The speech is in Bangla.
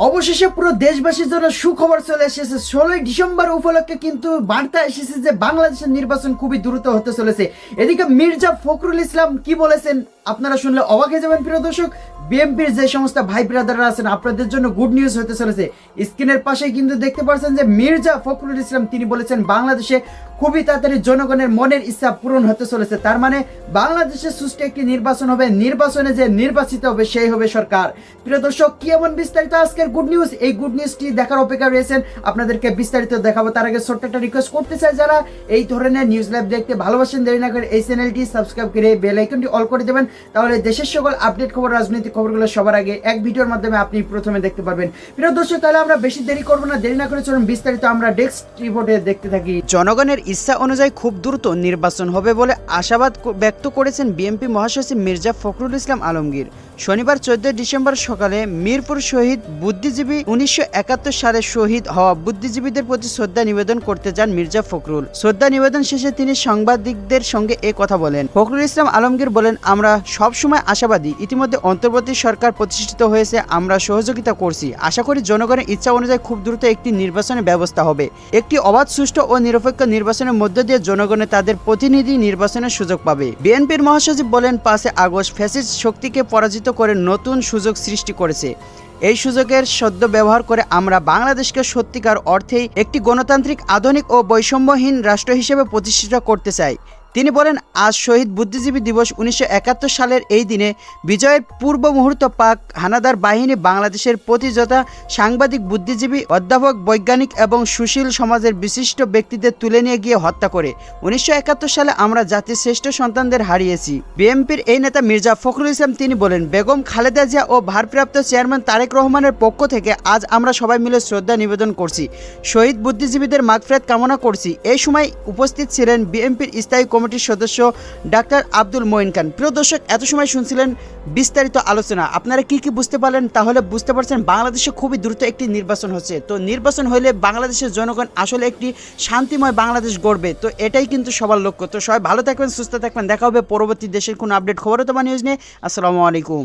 অবশেষে পুরো দেশবাসীর জন্য সুখবর চলে এসেছে। 16ই ডিসেম্বর উপলক্ষে কিন্তু বার্তা এসেছে যে বাংলাদেশের নির্বাচন খুবই দ্রুত হতে চলেছে। এদিকে মির্জা ফখরুল ইসলাম কি বলেছেন আপনারা শুনলে অবাক হয়ে যাবেন প্রিয় দর্শক। বিএনপির যে সমস্ত ভাই ব্রাদাররা আছেন আপনাদের জন্য গুড নিউজ হতে চলেছে। স্ক্রিনের পাশেই কিন্তু দেখতে পাচ্ছেন যে মির্জা ফখরুল ইসলাম তিনি বলেছেন বাংলাদেশে খুবই তাড়াতাড়ি জনগণের মনের ইচ্ছা পূরণ হতে চলেছে। তার মানে বাংলাদেশে সুষ্ঠু একটি নির্বাচন হবে, নির্বাচনে যে নির্বাচিত হবে সেই হবে সরকার। প্রিয় দর্শক, কি এমন বিস্তারিত আজকের গুড নিউজ, এই গুড নিউজটি দেখার অপেক্ষা রয়েছেন, আপনাদেরকে বিস্তারিত দেখাবো। তার আগে ছোট্ট একটা রিকোয়েস্ট করতে চাই, যারা এই ধরনের নিউজ লাইভ দেখতে ভালোবাসেন দেরি না করে এই চ্যানেলটি সাবস্ক্রাইব করে বেল আইকনটি অল করে দেবেন, তাহলে দেশের সকল আপডেট খবর, রাজনৈতিক খবরগুলো সবার আগে এক ভিডিওর মাধ্যমে আপনি প্রথমে দেখতে পারবেন। প্রিয় দর্শক, তাহলে আমরা বেশি দেরি করবো না, দেরি না করে চলুন বিস্তারিত আমরা ডেস্ক রিপোর্টে দেখতে থাকি। জনগণের ইচ্ছা অনুযায়ী খুব দ্রুত নির্বাচন হবে বলে আশাবাদ ব্যক্ত করেছেন বিএনপি মহাসচিব মির্জা ফখরুল ইসলাম আলমগীর। শনিবার 14 ডিসেম্বর সকালে মিরপুর শহীদ বুদ্ধিজীবী 1971 সালে শহীদ হওয়া বুদ্ধিজীবীদের প্রতি শ্রদ্ধা নিবেদন করতে যান মির্জা ফখরুল। শ্রদ্ধা নিবেদন শেষে তিনি সাংবাদিকদের সঙ্গে এ কথা বলেন। ফখরুল ইসলাম আলমগীর বলেন, আমরা সবসময় আশাবাদী, ইতিমধ্যে অন্তর্বর্তী সরকার প্রতিষ্ঠিত হয়েছে, আমরা সহযোগিতা করছি। আশা করি জনগণের ইচ্ছা অনুযায়ী খুব দ্রুত একটি নির্বাচনের ব্যবস্থা হবে। একটি অবাধ, সুষ্ঠু ও নিরপেক্ষ নির্বাচনের মধ্য দিয়ে জনগণের তাদের প্রতিনিধি নির্বাচনের সুযোগ পাবে। বিএনপির মহাসচিব বলেন, 5 আগস্ট ফ্যাসিস্ট শক্তিকে পরাজিত করে নতুন সুযোগ সৃষ্টি করেছে। এই সুযোগের সদ্য ব্যবহার করে আমরা বাংলাদেশকে সত্যিকার অর্থেই একটি গণতান্ত্রিক, আধুনিক ও বৈষম্যহীন রাষ্ট্র হিসেবে প্রতিষ্ঠিত করতে চাই। তিনি বলেন, আজ শহীদ বুদ্ধিজীবী দিবস। 1971 সালের এই দিনে বিজয়ের পূর্ব মুহূর্ত পাক হানাদার বাহিনী বাংলাদেশের প্রতিযোদ্ধা সাংবাদিক, বুদ্ধিজীবী, অধ্যাপক, বৈজ্ঞানিক এবং সুশীল সমাজের বিশিষ্ট ব্যক্তিদের তুলে নিয়ে গিয়ে হত্যা করে। 1971 সালে আমরা জাতির শ্রেষ্ঠ সন্তানদের হারিয়েছি। বিএনপির এই নেতা মির্জা ফখরুল ইসলাম তিনি বলেন, বেগম খালেদা জিয়া ও ভারপ্রাপ্ত চেয়ারম্যান তারেক রহমানের পক্ষ থেকে আজ আমরা সবাই মিলে শ্রদ্ধা নিবেদন করছি, শহীদ বুদ্ধিজীবীদের মাগফিরাত কামনা করছি। এই সময় উপস্থিত ছিলেন বিএনপির স্থায়ী কমিটির সদস্য ডাক্তার আব্দুল মঈন খান। প্রিয় দর্শক, এত সময় শুনছিলেন বিস্তারিত আলোচনা। আপনারা কি কি বুঝতে পারলেন? তাহলে বুঝতে পারছেন বাংলাদেশে খুবই দ্রুত একটি নির্বাচন হচ্ছে। তো নির্বাচন হলে বাংলাদেশের জনগণ আসলে একটি শান্তিময় বাংলাদেশ গড়বে। তো এটাই কিন্তু সবার লক্ষ্য। তো সবাই ভালো থাকবেন, সুস্থ থাকবেন। দেখা হবে পরবর্তী দেশের কোনো আপডেট খবর অথবা নিউজ নিয়ে। আসসালামু আলাইকুম।